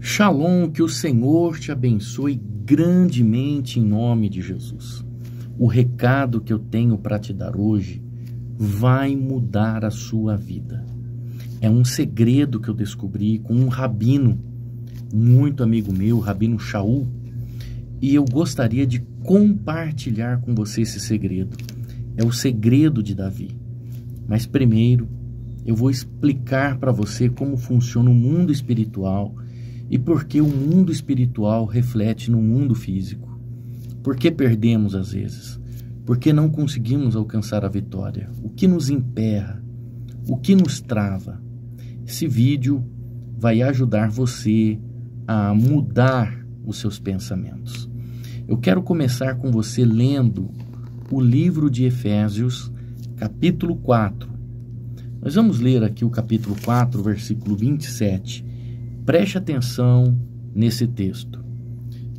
Shalom, que o Senhor te abençoe grandemente em nome de Jesus. O recado que eu tenho para te dar hoje vai mudar a sua vida. É um segredo que eu descobri com um rabino, muito amigo meu, Rabino Shaul, e eu gostaria de compartilhar com você esse segredo. É o segredo de Davi. Mas primeiro, eu vou explicar para você como funciona o mundo espiritual e por que o mundo espiritual reflete no mundo físico. Por que perdemos às vezes? Por que não conseguimos alcançar a vitória? O que nos emperra? O que nos trava? Esse vídeo vai ajudar você a mudar os seus pensamentos. Eu quero começar com você lendo o livro de Efésios, capítulo 4. Nós vamos ler aqui o capítulo 4, versículo 27. Preste atenção nesse texto.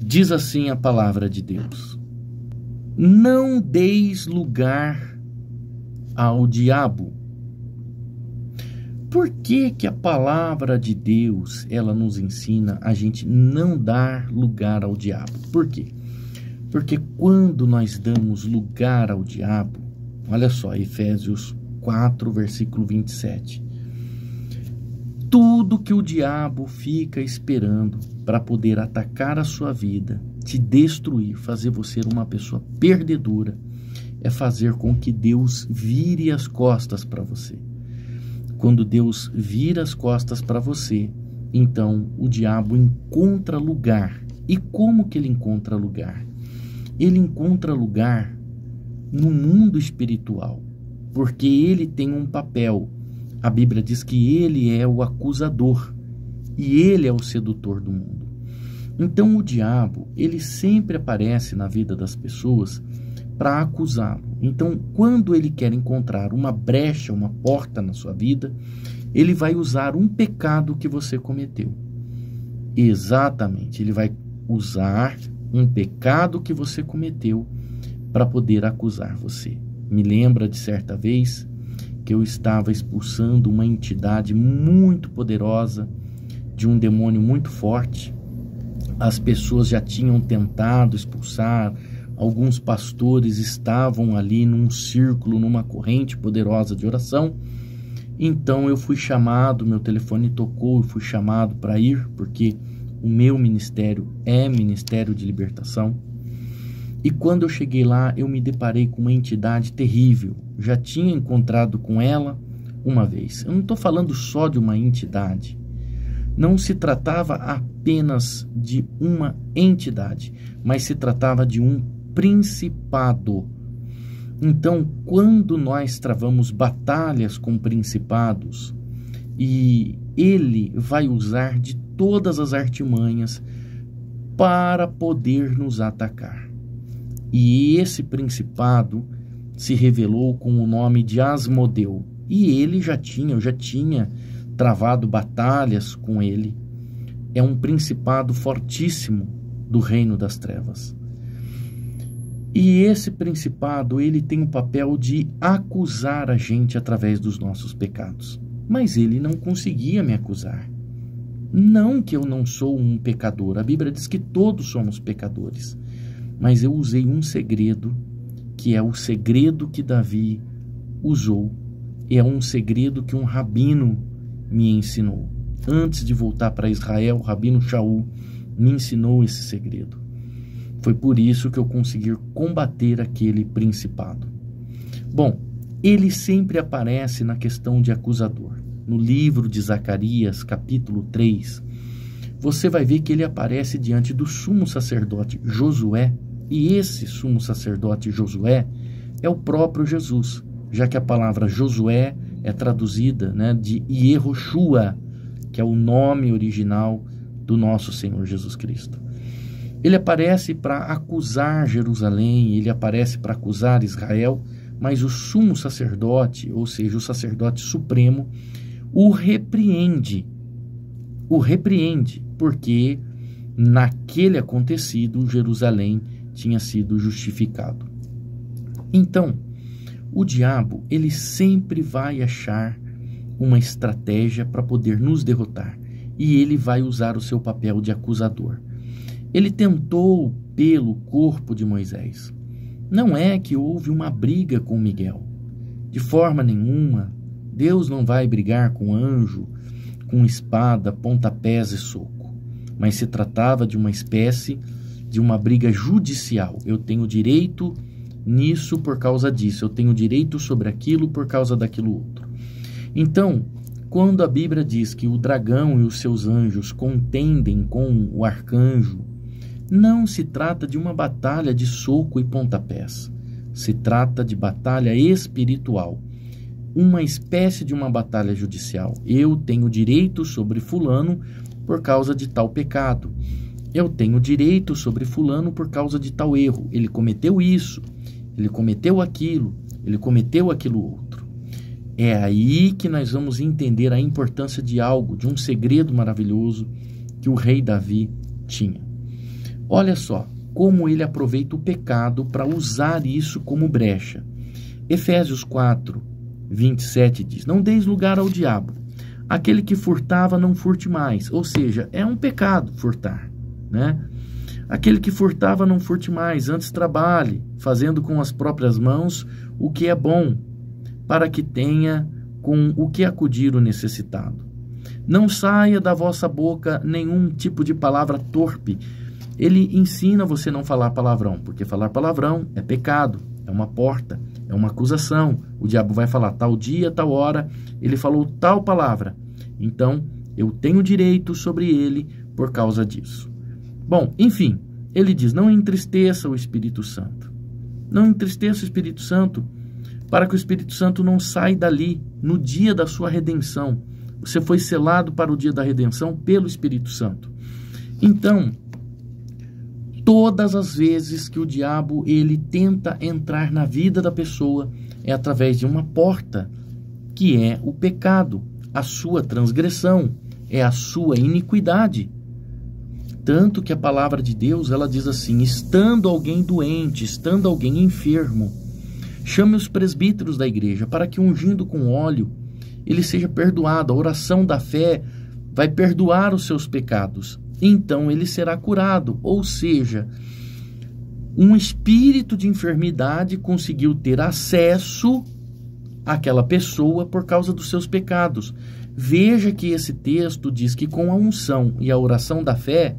Diz assim a palavra de Deus: não deis lugar ao diabo. Por que que a palavra de Deus, ela nos ensina a gente não dar lugar ao diabo? Por quê? Porque quando nós damos lugar ao diabo, olha só, Efésios 4, versículo 27. Tudo que o diabo fica esperando para poder atacar a sua vida, te destruir, fazer você uma pessoa perdedora, é fazer com que Deus vire as costas para você. Quando Deus vira as costas para você, então o diabo encontra lugar. E como que ele encontra lugar? Ele encontra lugar no mundo espiritual, porque ele tem um papel. A Bíblia diz que ele é o acusador e ele é o sedutor do mundo. Então o diabo, ele sempre aparece na vida das pessoas para acusá-lo. Então, quando ele quer encontrar uma brecha, uma porta na sua vida, ele vai usar um pecado que você cometeu. Exatamente, ele vai usar um pecado que você cometeu para poder acusar você. Me lembra de certa vez que eu estava expulsando uma entidade muito poderosa, de um demônio muito forte. As pessoas já tinham tentado expulsar, alguns pastores estavam ali num círculo, numa corrente poderosa de oração. Então eu fui chamado, meu telefone tocou, eu fui chamado para ir, porque o meu ministério é ministério de libertação. E quando eu cheguei lá, eu me deparei com uma entidade terrível. Já tinha encontrado com ela uma vez. Eu não estou falando só de uma entidade. Não se tratava apenas de uma entidade, mas se tratava de um principado. Então, quando nós travamos batalhas com principados, e ele vai usar de todas as artimanhas para poder nos atacar. E esse principado se revelou com o nome de Asmodeu. E eu já tinha travado batalhas com ele. É um principado fortíssimo do reino das trevas. E esse principado, ele tem o papel de acusar a gente através dos nossos pecados. Mas ele não conseguia me acusar. Não que eu não sou um pecador. A Bíblia diz que todos somos pecadores. Mas eu usei um segredo, que é o segredo que Davi usou. É um segredo que um rabino me ensinou. Antes de voltar para Israel, o Rabino Shaul me ensinou esse segredo. Foi por isso que eu consegui combater aquele principado. Bom, ele sempre aparece na questão de acusador. No livro de Zacarias, capítulo 3, você vai ver que ele aparece diante do sumo sacerdote Josué, e esse sumo sacerdote Josué é o próprio Jesus, já que a palavra Josué é traduzida, de Yehoshua, que é o nome original do nosso Senhor Jesus Cristo. Ele aparece para acusar Jerusalém, ele aparece para acusar Israel, mas o sumo sacerdote, ou seja, o sacerdote supremo, o repreende, porque naquele acontecido Jerusalém tinha sido justificado. Então, o diabo, ele sempre vai achar uma estratégia para poder nos derrotar. e ele vai usar o seu papel de acusador. Ele tentou pelo corpo de Moisés. Não é que houve uma briga com Miguel. De forma nenhuma, Deus não vai brigar com anjo, com espada, pontapés e soco. Mas se tratava de uma espécie de uma briga judicial. Eu tenho direito nisso por causa disso. Eu tenho direito sobre aquilo por causa daquilo outro. Então, quando a Bíblia diz que o dragão e os seus anjos contendem com o arcanjo, não se trata de uma batalha de soco e pontapés. Se trata de batalha espiritual. Uma espécie de uma batalha judicial. Eu tenho direito sobre fulano por causa de tal pecado. Eu tenho direito sobre fulano por causa de tal erro. Ele cometeu isso, ele cometeu aquilo, ele cometeu aquilo outro. É aí que nós vamos entender a importância de algo, de um segredo maravilhoso que o rei Davi tinha. Olha só como ele aproveita o pecado para usar isso como brecha. Efésios 4, 27 diz: não deis lugar ao diabo. Aquele que furtava, não furte mais. Ou seja, é um pecado furtar, né? Aquele que furtava, não furte mais. Antes trabalhe, fazendo com as próprias mãos o que é bom, para que tenha com o que acudir o necessitado. Não saia da vossa boca nenhum tipo de palavra torpe. Ele ensina você não falar palavrão, porque falar palavrão é pecado, é uma porta, é uma acusação. O diabo vai falar tal dia, tal hora, ele falou tal palavra. Então, eu tenho direito sobre ele por causa disso. Bom, enfim, ele diz: não entristeça o Espírito Santo. Não entristeça o Espírito Santo, para que o Espírito Santo não saia dali no dia da sua redenção. Você foi selado para o dia da redenção pelo Espírito Santo. Então, todas as vezes que o diabo ele tenta entrar na vida da pessoa, é através de uma porta, que é o pecado, a sua transgressão, é a sua iniquidade. Tanto que a palavra de Deus, ela diz assim: estando alguém doente, estando alguém enfermo, chame os presbíteros da igreja, para que ungindo com óleo, ele seja perdoado. A oração da fé vai perdoar os seus pecados. Então ele será curado. Ou seja, um espírito de enfermidade conseguiu ter acesso àquela pessoa por causa dos seus pecados. Veja que esse texto diz que com a unção e a oração da fé,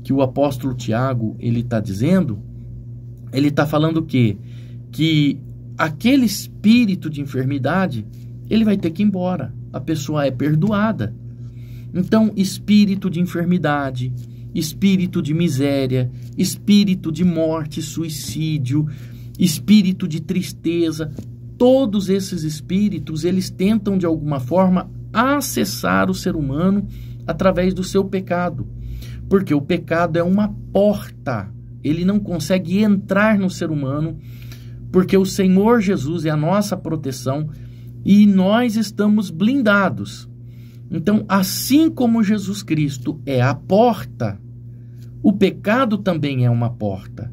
que o apóstolo Tiago ele está dizendo, ele está falando o quê? Que aquele espírito de enfermidade, ele vai ter que ir embora. A pessoa é perdoada. Então, espírito de enfermidade, espírito de miséria, espírito de morte, suicídio, espírito de tristeza, todos esses espíritos, eles tentam de alguma forma acessar o ser humano através do seu pecado. Porque o pecado é uma porta, ele não consegue entrar no ser humano, porque o Senhor Jesus é a nossa proteção e nós estamos blindados. Então, assim como Jesus Cristo é a porta, o pecado também é uma porta.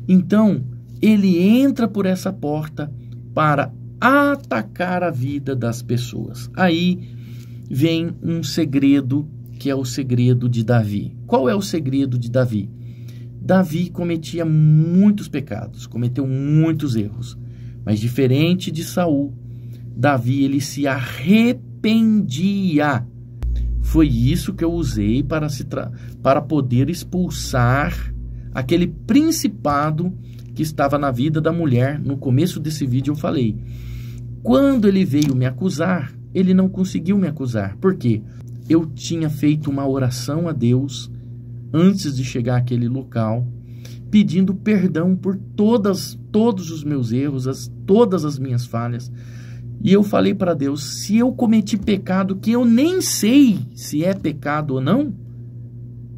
Então, ele entra por essa porta para atacar a vida das pessoas. Aí vem um segredo, que é o segredo de Davi. Qual é o segredo de Davi? Davi cometia muitos pecados, cometeu muitos erros. Mas diferente de Saul, Davi ele se arrependia. Foi isso que eu usei para poder expulsar aquele principado que estava na vida da mulher. No começo desse vídeo eu falei. Quando ele veio me acusar, ele não conseguiu me acusar. Por quê? Eu tinha feito uma oração a Deus antes de chegar àquele local, pedindo perdão por todos os meus erros, todas as minhas falhas. E eu falei para Deus: se eu cometi pecado que eu nem sei se é pecado ou não,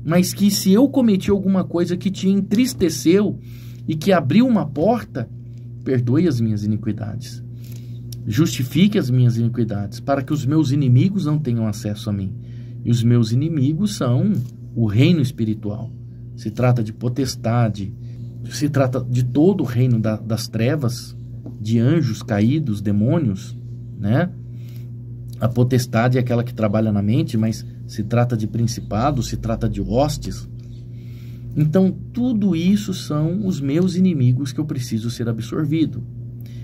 mas que se eu cometi alguma coisa que te entristeceu e que abriu uma porta, perdoe as minhas iniquidades. Justifique as minhas iniquidades, para que os meus inimigos não tenham acesso a mim. E os meus inimigos são o reino espiritual. Se trata de potestade, se trata de todo o reino das trevas, de anjos caídos, demônios, né? A potestade é aquela que trabalha na mente, mas se trata de principados, se trata de hostes. Então, tudo isso são os meus inimigos que eu preciso ser absorvido.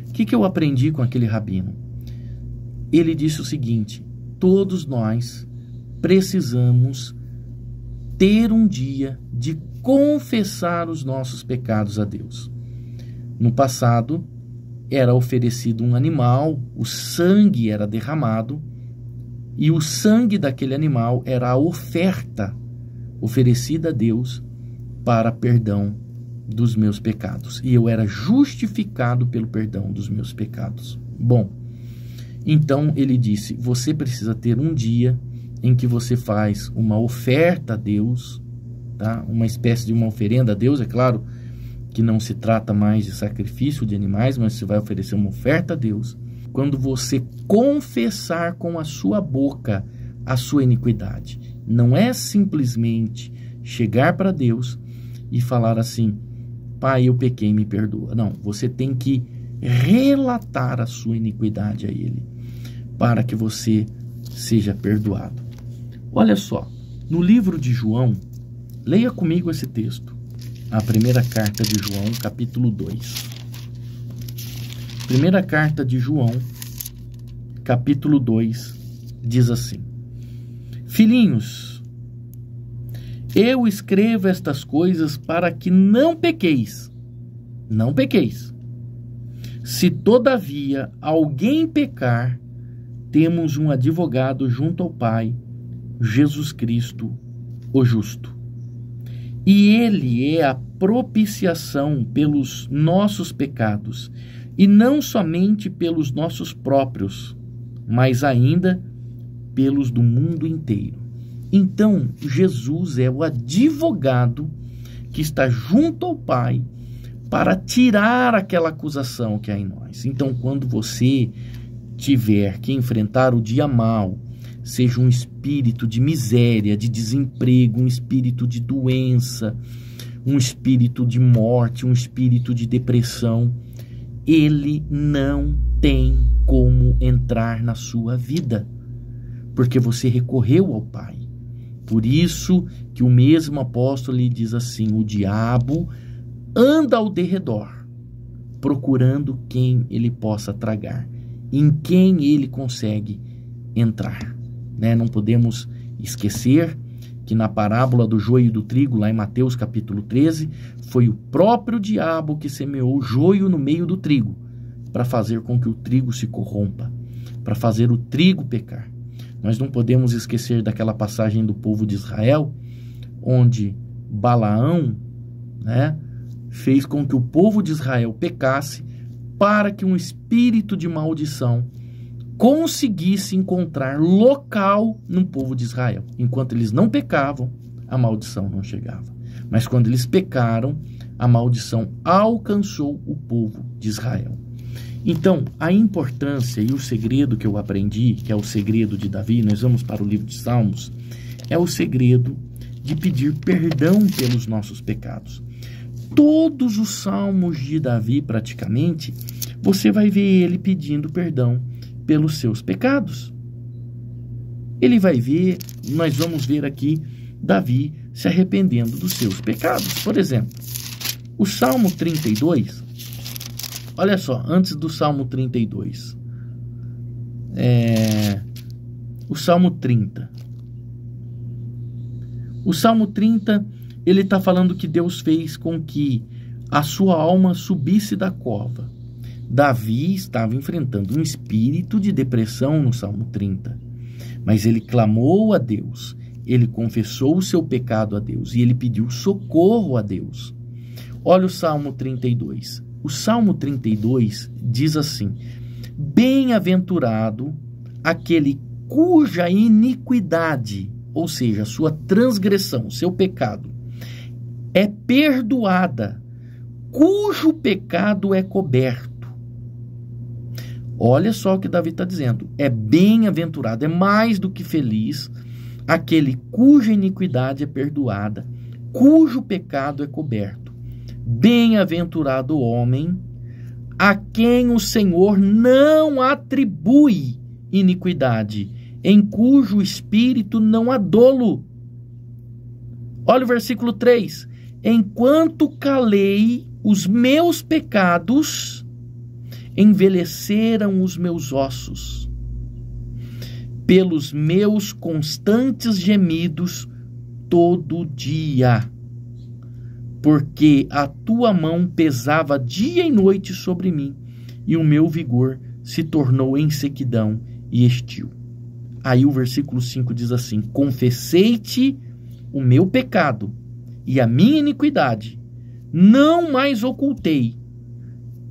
O que eu aprendi com aquele rabino? Ele disse o seguinte: todos nós precisamos ter um dia de confessar os nossos pecados a Deus. No passado, era oferecido um animal, o sangue era derramado, e o sangue daquele animal era a oferta oferecida a Deus para perdão dos meus pecados. E eu era justificado pelo perdão dos meus pecados. Bom, então ele disse, você precisa ter um dia em que você faz uma oferta a Deus, tá? Uma espécie de uma oferenda a Deus. É claro que não se trata mais de sacrifício de animais, mas você vai oferecer uma oferta a Deus. Quando você confessar com a sua boca a sua iniquidade. Não é simplesmente chegar para Deus e falar assim, Pai, eu pequei, me perdoa. Não, você tem que relatar a sua iniquidade a Ele, para que você seja perdoado. Olha só, no livro de João, leia comigo esse texto. A primeira carta de João, capítulo 2. Primeira carta de João, capítulo 2, diz assim: Filhinhos, eu escrevo estas coisas para que não pequeis. Não pequeis. Se todavia alguém pecar, temos um advogado junto ao Pai, Jesus Cristo, o justo. E ele é a propiciação pelos nossos pecados, e não somente pelos nossos próprios, mas ainda pelos do mundo inteiro. Então, Jesus é o advogado que está junto ao Pai para tirar aquela acusação que há em nós. Então, quando você tiver que enfrentar o dia mau, seja um espírito de miséria, de desemprego, um espírito de doença, um espírito de morte, um espírito de depressão, ele não tem como entrar na sua vida, porque você recorreu ao Pai. Por isso que o mesmo apóstolo lhe diz assim, o diabo anda ao derredor, procurando quem ele possa tragar, em quem ele consegue entrar. Não podemos esquecer que na parábola do joio e do trigo, lá em Mateus capítulo 13, foi o próprio diabo que semeou o joio no meio do trigo, para fazer com que o trigo se corrompa, para fazer o trigo pecar. Nós não podemos esquecer daquela passagem do povo de Israel, onde Balaão, fez com que o povo de Israel pecasse, para que um espírito de maldição conseguisse encontrar local no povo de Israel. Enquanto eles não pecavam, a maldição não chegava. Mas quando eles pecaram, a maldição alcançou o povo de Israel. Então, a importância e o segredo que eu aprendi, que é o segredo de Davi, nós vamos para o livro de Salmos, é o segredo de pedir perdão pelos nossos pecados. Todos os salmos de Davi, praticamente, você vai ver ele pedindo perdão pelos seus pecados. Ele vai ver, nós vamos ver aqui, Davi se arrependendo dos seus pecados. Por exemplo, o Salmo 32, olha só, antes do Salmo 32, o Salmo 30. O Salmo 30, ele está falando que Deus fez com que a sua alma subisse da cova. Davi estava enfrentando um espírito de depressão no Salmo 30, mas ele clamou a Deus, ele confessou o seu pecado a Deus e ele pediu socorro a Deus. Olha o Salmo 32. O Salmo 32 diz assim: Bem-aventurado aquele cuja iniquidade, ou seja, sua transgressão, seu pecado, é perdoada, cujo pecado é coberto. Olha só o que Davi está dizendo. É bem-aventurado, é mais do que feliz, aquele cuja iniquidade é perdoada, cujo pecado é coberto. Bem-aventurado o homem a quem o Senhor não atribui iniquidade em cujo espírito não há dolo. Olha o versículo 3. Enquanto calei os meus pecados, envelheceram os meus ossos. Pelos meus constantes gemidos todo dia. Porque a tua mão pesava dia e noite sobre mim, e o meu vigor se tornou em sequidão e estio. Aí o versículo 5 diz assim: confessei-te o meu pecado e a minha iniquidade, não mais ocultei.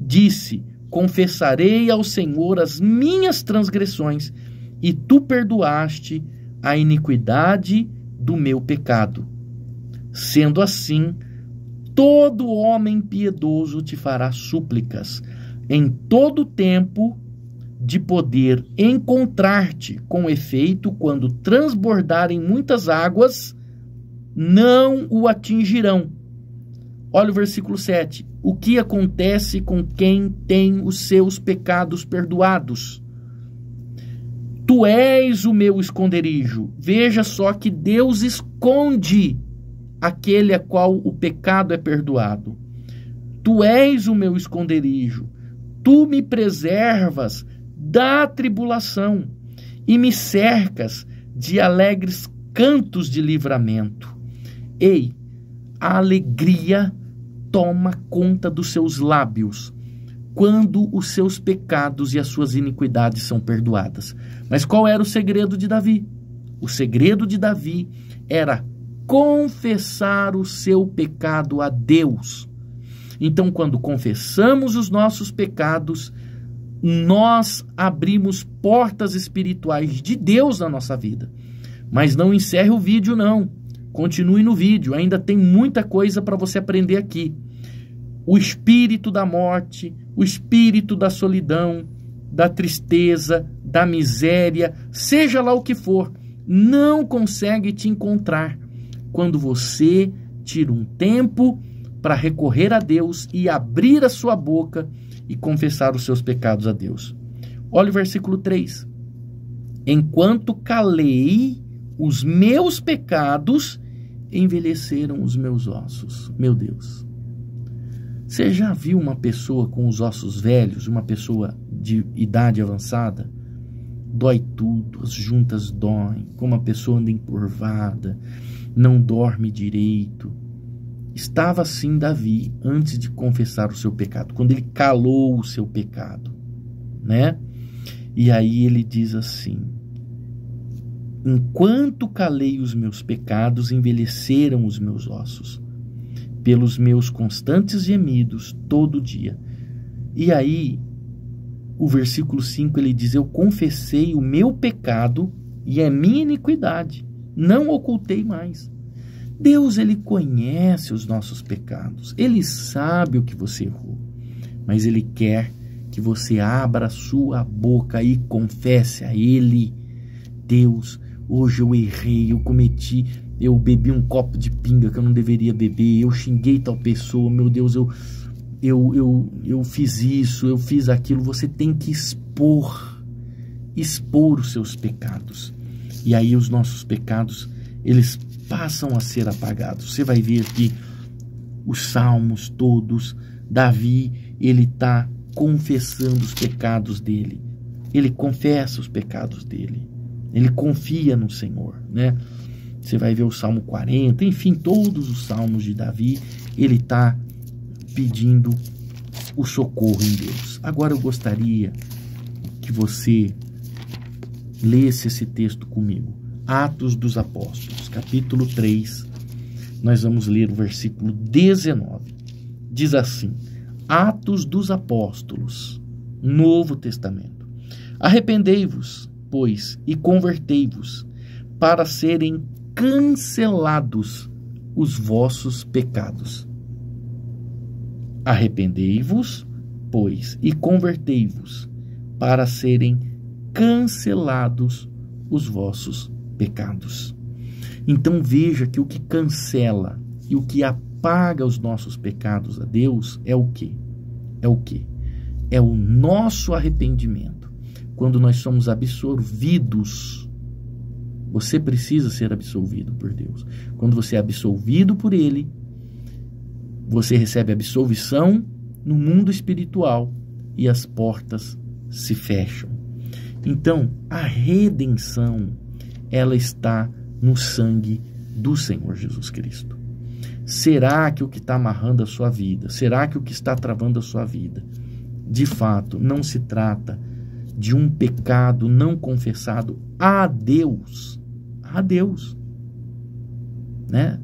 Disse: confessarei ao Senhor as minhas transgressões, e tu perdoaste a iniquidade do meu pecado. Sendo assim, todo homem piedoso te fará súplicas em todo tempo de poder encontrar-te. Com efeito, quando transbordarem muitas águas, não o atingirão. Olha o versículo 7. O que acontece com quem tem os seus pecados perdoados? Tu és o meu esconderijo. Veja só que Deus esconde aquele a qual o pecado é perdoado. Tu és o meu esconderijo. Tu me preservas da tribulação e me cercas de alegres cantos de livramento. Ei, a alegria toma conta dos seus lábios quando os seus pecados e as suas iniquidades são perdoadas. Mas qual era o segredo de Davi? O segredo de Davi era confessar o seu pecado a Deus. Então, quando confessamos os nossos pecados, nós abrimos portas espirituais de Deus na nossa vida. Mas não encerre o vídeo, não. Continue no vídeo, ainda tem muita coisa para você aprender aqui. O espírito da morte, o espírito da solidão, da tristeza, da miséria, seja lá o que for, não consegue te encontrar quando você tira um tempo para recorrer a Deus e abrir a sua boca e confessar os seus pecados a Deus. Olha o versículo 3. Enquanto calei os meus pecados, envelheceram os meus ossos. Meu Deus. Você já viu uma pessoa com os ossos velhos, uma pessoa de idade avançada? Dói tudo, as juntas doem, como a pessoa anda encurvada, não dorme direito. Estava assim Davi antes de confessar o seu pecado, quando ele calou o seu pecado, né? E aí ele diz assim: enquanto calei os meus pecados, envelheceram os meus ossos, pelos meus constantes gemidos todo dia. E aí, o versículo 5, ele diz: eu confessei o meu pecado e a minha iniquidade, não ocultei mais. Deus, ele conhece os nossos pecados, ele sabe o que você errou, mas ele quer que você abra a sua boca e confesse a ele: Deus, hoje eu errei, eu bebi um copo de pinga que eu não deveria beber, eu xinguei tal pessoa, meu Deus, eu fiz isso, eu fiz aquilo. Você tem que expor os seus pecados. E aí os nossos pecados, eles passam a ser apagados. Você vai ver aqui os salmos todos, Davi, ele está confessando os pecados dele. Ele confessa os pecados dele. Ele confia no Senhor, né? Você vai ver o Salmo 40, enfim, todos os salmos de Davi, ele está pedindo o socorro em Deus. Agora eu gostaria que você lesse esse texto comigo. Atos dos Apóstolos, capítulo 3, nós vamos ler o versículo 19. Diz assim: Atos dos Apóstolos, Novo Testamento. Arrependei-vos, pois, e convertei-vos, para serem cancelados os vossos pecados. Arrependei-vos, pois, e convertei-vos, para serem cancelados os vossos pecados. Então veja que o que cancela e o que apaga os nossos pecados a Deus é o quê? É o quê? É o nosso arrependimento. Quando nós somos absorvidos Você precisa ser absolvido por Deus. Quando você é absolvido por Ele, você recebe absolvição no mundo espiritual e as portas se fecham. Então, a redenção, ela está no sangue do Senhor Jesus Cristo. Será que o que está amarrando a sua vida, será que o que está travando a sua vida, de fato, não se trata de um pecado não confessado a Deus? A Deus, né?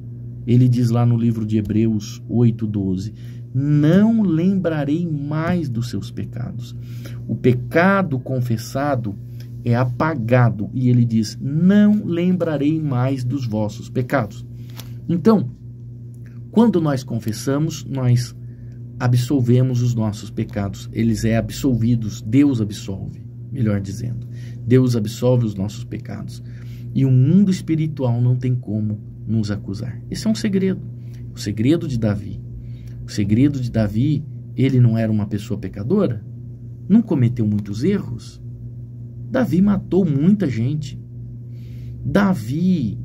Ele diz lá no livro de Hebreus 8:12, não lembrarei mais dos seus pecados. O pecado confessado é apagado, e ele diz, não lembrarei mais dos vossos pecados. Então, quando nós confessamos, nós absolvemos os nossos pecados. Eles é absolvidos, Deus absolve, melhor dizendo. Deus absolve os nossos pecados. E o mundo espiritual não tem como nos acusar. Esse é um segredo. O segredo de Davi. O segredo de Davi, ele não era uma pessoa pecadora? Não cometeu muitos erros? Davi matou muita gente. Davi,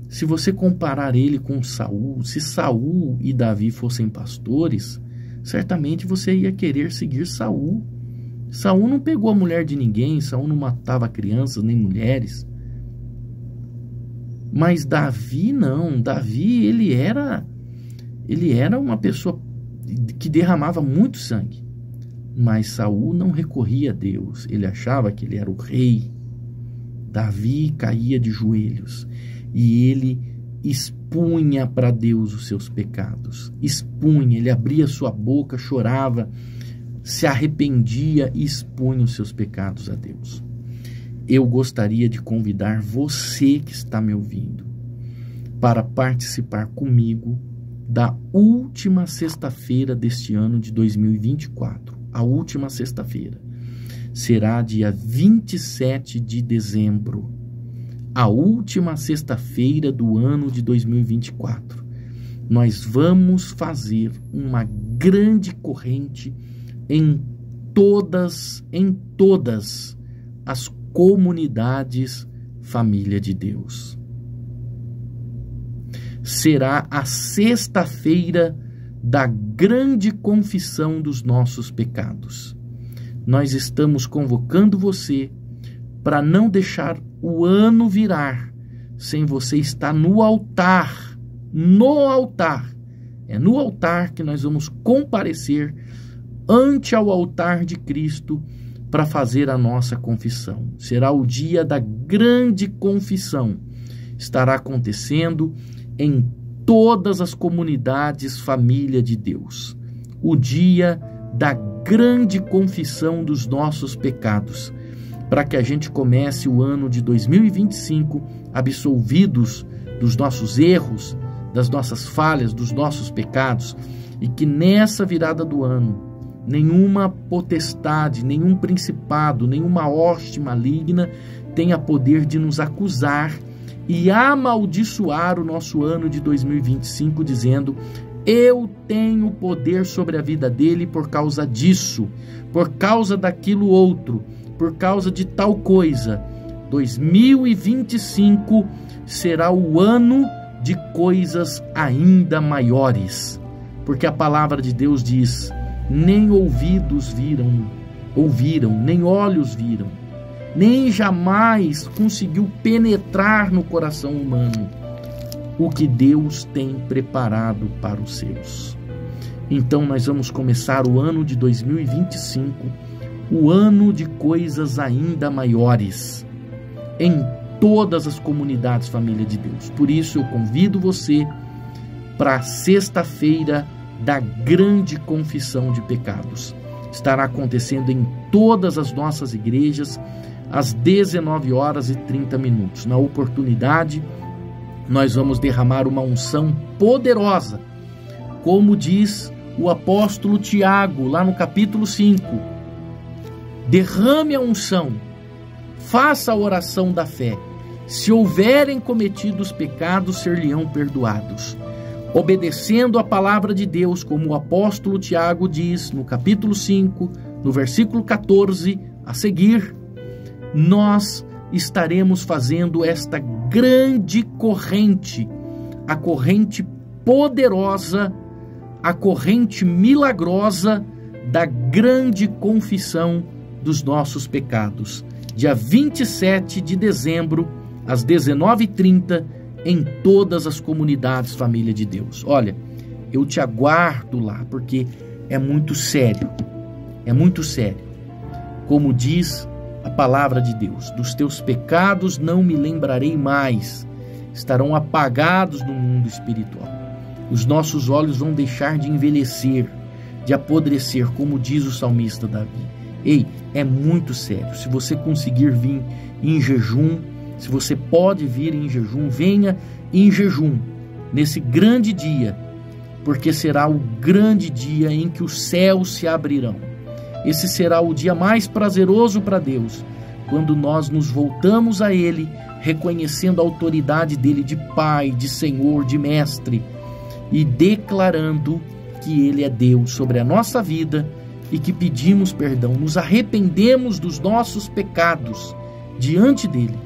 se você comparar ele com Saul, se Saul e Davi fossem pastores, certamente você ia querer seguir Saul. Saul não pegou a mulher de ninguém, Saul não matava crianças nem mulheres. Mas Davi não, Davi ele era uma pessoa que derramava muito sangue. Mas Saul não recorria a Deus, ele achava que ele era o rei. Davi caía de joelhos e ele expunha para Deus os seus pecados. Expunha, ele abria sua boca, chorava, se arrependia e expunha os seus pecados a Deus. Eu gostaria de convidar você que está me ouvindo para participar comigo da última sexta-feira deste ano de 2024. A última sexta-feira será dia 27 de dezembro. A última sexta-feira do ano de 2024. Nós vamos fazer uma grande corrente em todas as comunidades Família de Deus. Será a sexta-feira da grande confissão dos nossos pecados. Nós estamos convocando você para não deixar o ano virar sem você estar no altar. No altar. É no altar que nós vamos comparecer ante ao altar de Cristo para fazer a nossa confissão. Será o dia da grande confissão. Estará acontecendo em todas as comunidades Família de Deus. O dia da grande confissão dos nossos pecados, para que a gente comece o ano de 2025 absolvidos dos nossos erros, das nossas falhas, dos nossos pecados, e que nessa virada do ano nenhuma potestade, nenhum principado, nenhuma hoste maligna tenha poder de nos acusar e amaldiçoar o nosso ano de 2025, dizendo: eu tenho poder sobre a vida dele por causa disso, por causa daquilo outro, por causa de tal coisa. 2025 será o ano de coisas ainda maiores, porque a palavra de Deus diz: nem ouvidos ouviram, nem olhos viram, nem jamais conseguiu penetrar no coração humano o que Deus tem preparado para os seus. Então nós vamos começar o ano de 2025, o ano de coisas ainda maiores, em todas as comunidades Família de Deus. Por isso eu convido você para a sexta-feira da grande confissão de pecados. Estará acontecendo em todas as nossas igrejas, às 19h30. Na oportunidade, nós vamos derramar uma unção poderosa, como diz o apóstolo Tiago, lá no capítulo 5. Derrame a unção, faça a oração da fé. Se houverem cometido os pecados, ser-lhe-ão perdoados. Obedecendo a palavra de Deus, como o apóstolo Tiago diz no capítulo 5, no versículo 14, a seguir, nós estaremos fazendo esta grande corrente, a corrente poderosa, a corrente milagrosa da grande confissão dos nossos pecados. Dia 27 de dezembro, às 19h30, em todas as comunidades Família de Deus. Olha, eu te aguardo lá, porque é muito sério. É muito sério. Como diz a palavra de Deus, dos teus pecados não me lembrarei mais, estarão apagados no mundo espiritual. Os nossos olhos vão deixar de envelhecer, de apodrecer, como diz o salmista Davi. Ei, é muito sério. Se você conseguir vir em jejum, se você pode vir em jejum, venha em jejum nesse grande dia, porque será o grande dia em que os céus se abrirão. Esse será o dia mais prazeroso para Deus, quando nós nos voltamos a Ele, reconhecendo a autoridade dEle de Pai, de Senhor, de Mestre, e declarando que Ele é Deus sobre a nossa vida e que pedimos perdão, nos arrependemos dos nossos pecados diante dEle.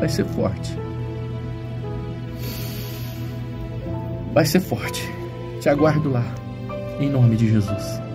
Vai ser forte. Vai ser forte. Te aguardo lá, em nome de Jesus.